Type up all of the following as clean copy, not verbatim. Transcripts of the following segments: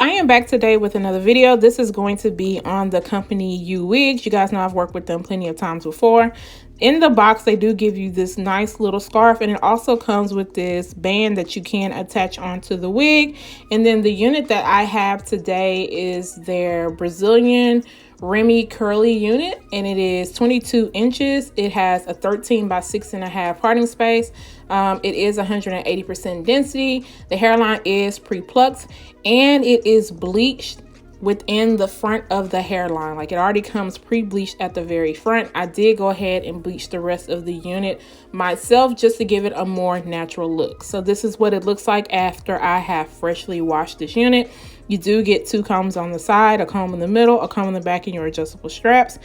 I am back today with another video. This is going to be on the company Yoowigs. You guys know I've worked with them plenty of times before. In the box, they do give you this nice little scarf, and it also comes with this band that you can attach onto the wig. And then the unit that I have today is their Brazilian Remy curly unit, and it is 22 inches. It has a 13 by 6.5 parting space. It is 180% density. The hairline is pre-plucked, and it is bleached within the front of the hairline. Like, it already comes pre-bleached at the very front. I did go ahead and bleach the rest of the unit myself just to give it a more natural look. So this is what it looks like after I have freshly washed this unit. You do get 2 combs on the side, a comb in the middle, a comb in the back, and your adjustable straps.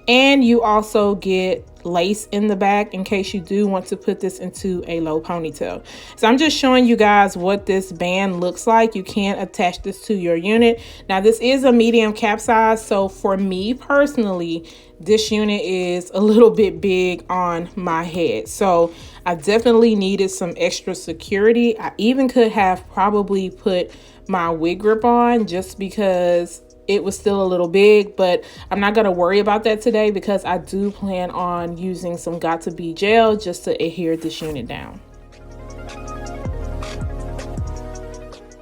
And you also get lace in the back in case you do want to put this into a low ponytail. So I'm just showing you guys what this band looks like. You can attach this to your unit. Now, this is a medium cap size, so for me personally, this unit is a little bit big on my head. So I definitely needed some extra security. I even could have probably put my wig grip on just because it was still a little big, but I'm not going to worry about that today because I do plan on using some Got2b gel just to adhere this unit down.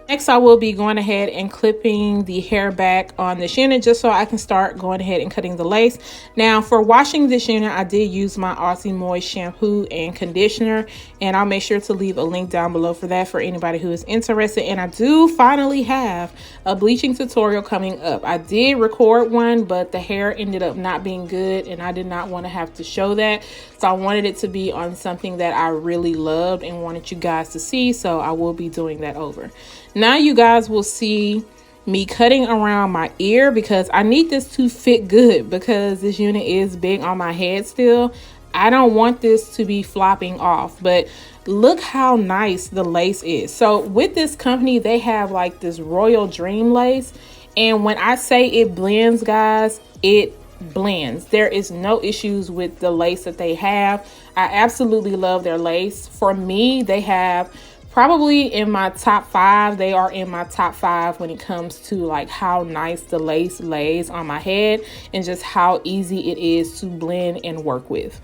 Next, I will be going ahead and clipping the hair back on this unit just so I can start going ahead and cutting the lace. Now, for washing this unit, I did use my Aussie Moist shampoo and conditioner, and I'll make sure to leave a link down below for that for anybody who is interested. And I do finally have a bleaching tutorial coming up. I did record one, but the hair ended up not being good, and I did not want to have to show that. So I wanted it to be on something that I really loved and wanted you guys to see, so I will be doing that over. Now you guys will see me cutting around my ear because I need this to fit good because this unit is big on my head still. I don't want this to be flopping off, but look how nice the lace is. So with this company, they have like this Royal Dream lace, and when I say it blends, guys, it blends. There is no issues with the lace that they have. I absolutely love their lace. For me, they have probably in my top 5. They are in my top 5 when it comes to like how nice the lace lays on my head and just how easy it is to blend and work with.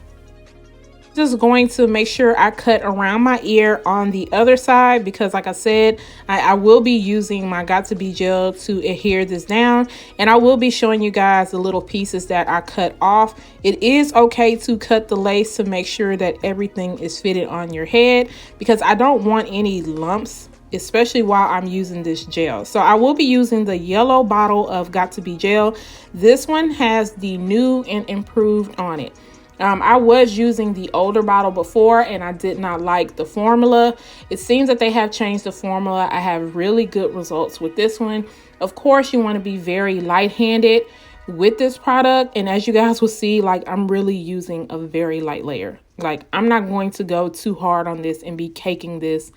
Just going to make sure I cut around my ear on the other side because, like I said, I will be using my Got2b gel to adhere this down, and I will be showing you guys the little pieces that I cut off. It is okay to cut the lace to make sure that everything is fitted on your head because I don't want any lumps, especially while I'm using this gel. So I will be using the yellow bottle of Got2b gel. This one has the new and improved on it. I was using the older bottle before and I did not like the formula. It seems that they have changed the formula. I have really good results with this one. Of course, you want to be very light-handed with this product, and as you guys will see, like, I'm really using a very light layer. Like, I'm not going to go too hard on this and be caking this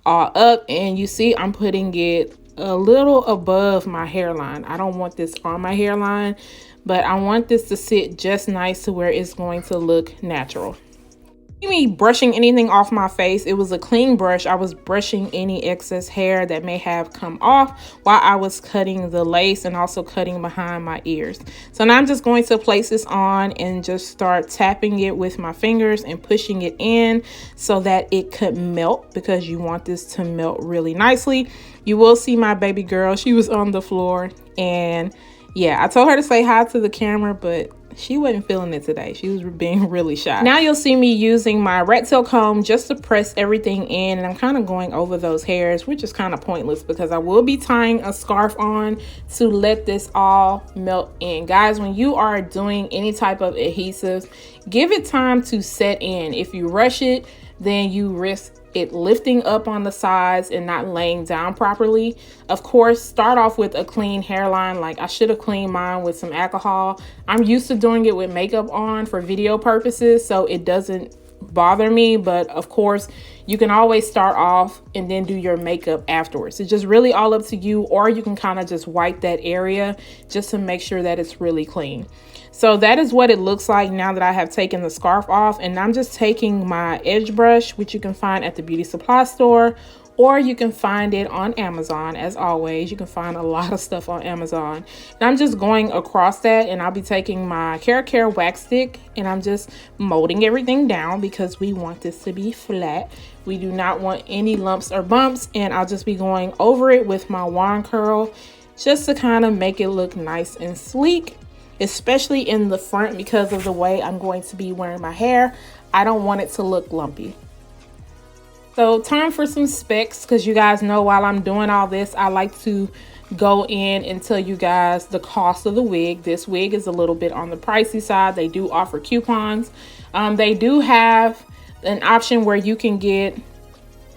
all up, and you see I'm putting it a little above my hairline. I don't want this on my hairline, but I want this to sit just nice to where it's going to look natural. Me brushing anything off my face, it was a clean brush. I was brushing any excess hair that may have come off while I was cutting the lace and also cutting behind my ears. So now I'm just going to place this on and just start tapping it with my fingers and pushing it in so that it could melt, because you want this to melt really nicely. You will see my baby girl, she was on the floor, and yeah, I told her to say hi to the camera, but she wasn't feeling it today. She was being really shy. Now you'll see me using my rat tail comb just to press everything in, and I'm kind of going over those hairs, which is kind of pointless because I will be tying a scarf on to let this all melt in. Guys, when you are doing any type of adhesives, give it time to set in. If you rush it, then you risk it lifting up on the sides and not laying down properly. Of course, start off with a clean hairline. Like, I should have cleaned mine with some alcohol. I'm used to doing it with makeup on for video purposes, so it doesn't bother me. But of course, you can always start off and then do your makeup afterwards. It's just really all up to you, or you can kind of just wipe that area just to make sure that it's really clean. So that is what it looks like now that I have taken the scarf off, and I'm just taking my edge brush, which you can find at the beauty supply store, or you can find it on Amazon. As always, you can find a lot of stuff on Amazon. And I'm just going across that, and I'll be taking my Care wax stick and I'm just molding everything down because we want this to be flat. We do not want any lumps or bumps, and I'll just be going over it with my wand curl just to kind of make it look nice and sleek, especially in the front because of the way I'm going to be wearing my hair. I don't want it to look lumpy. So time for some specs, because you guys know while I'm doing all this, I like to go in and tell you guys the cost of the wig. This wig is a little bit on the pricey side. They do offer coupons. They do have an option where you can get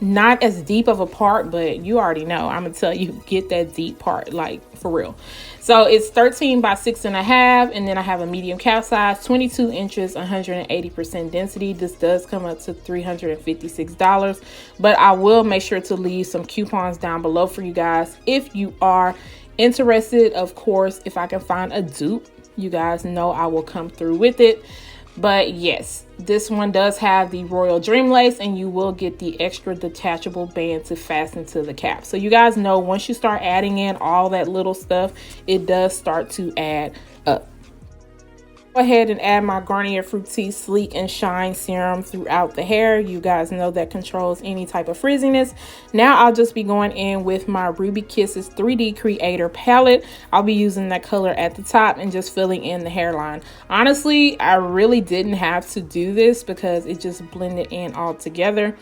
not as deep of a part, but you already know I'm gonna tell you, get that deep part, like for real. So it's 13 by 6.5, and then I have a medium cap size, 22 inches, 180% density. This does come up to $356, but I will make sure to leave some coupons down below for you guys if you are interested. Of course, if I can find a dupe, you guys know I will come through with it. But yes, this one does have the Royal Dream Lace, and you will get the extra detachable band to fasten to the cap. So you guys know once you start adding in all that little stuff, it does start to add up. Go ahead and add my Garnier Fructis Sleek and Shine Serum throughout the hair. You guys know that controls any type of frizziness. Now I'll just be going in with my Ruby Kisses 3D Creator palette. I'll be using that color at the top and just filling in the hairline. Honestly, I really didn't have to do this because it just blended in all together.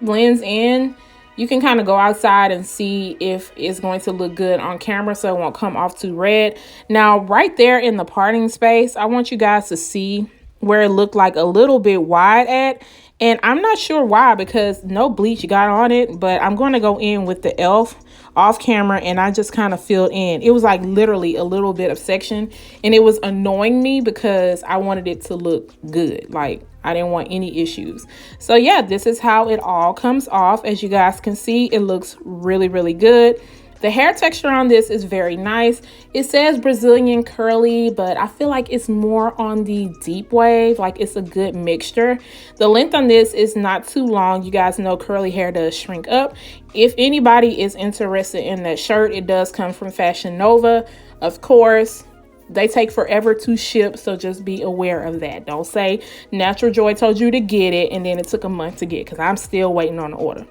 Blends in. You can kind of go outside and see if it's going to look good on camera so it won't come off too red. Now, right there in the parting space, I want you guys to see where it looked like a little bit wide at. And I'm not sure why, because no bleach got on it, but I'm going to go in with the e.l.f. off camera and I just kind of filled in. It was like literally a little bit of section, and it was annoying me because I wanted it to look good. Like, I didn't want any issues. So yeah, this is how it all comes off. As you guys can see, it looks really, really good. The hair texture on this is very nice. It says Brazilian curly, but I feel like it's more on the deep wave. Like, it's a good mixture. The length on this is not too long. You guys know curly hair does shrink up. If anybody is interested in that shirt, it does come from Fashion Nova. Of course, they take forever to ship, so just be aware of that. Don't say Natural Joy told you to get it and then it took a month to get, because I'm still waiting on the order.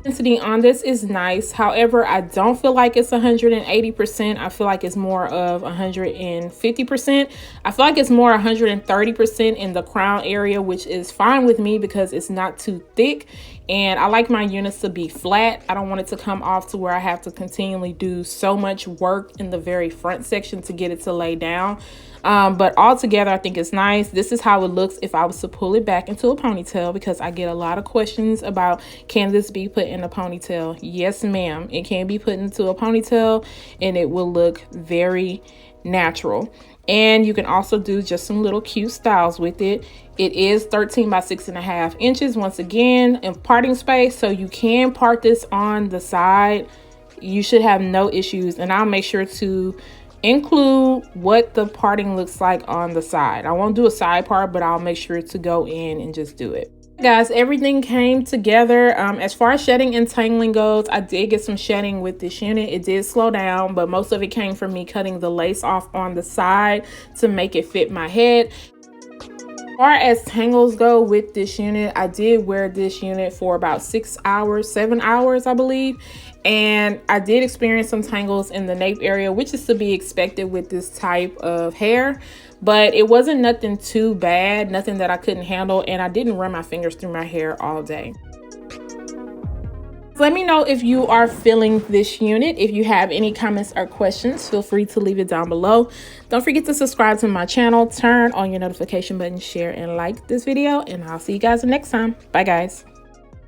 Density on this is nice. However, I don't feel like it's 180%. I feel like it's more of 150%. I feel like it's more 130% in the crown area, which is fine with me because it's not too thick. And I like my units to be flat. I don't want it to come off to where I have to continually do so much work in the very front section to get it to lay down. But altogether, I think it's nice. This is how it looks if I was to pull it back into a ponytail, because I get a lot of questions about, can this be put in a ponytail? Yes, ma'am. It can be put into a ponytail and it will look very natural. And you can also do just some little cute styles with it. It is 13 by 6.5 inches, once again, in parting space. So you can part this on the side. You should have no issues. And I'll make sure to include what the parting looks like on the side. I won't do a side part, but I'll make sure to go in and just do it. Guys, everything came together. As far as shedding and tangling goes, I did get some shedding with this unit. It did slow down, but most of it came from me cutting the lace off on the side to make it fit my head. As far as tangles go with this unit, I did wear this unit for about 7 hours, I believe. And I did experience some tangles in the nape area, which is to be expected with this type of hair. But it wasn't nothing too bad, nothing that I couldn't handle. And I didn't run my fingers through my hair all day. Let me know if you are feeling this unit. If you have any comments or questions, feel free to leave it down below. Don't forget to subscribe to my channel, turn on your notification button, share and like this video, and I'll see you guys next time. Bye guys.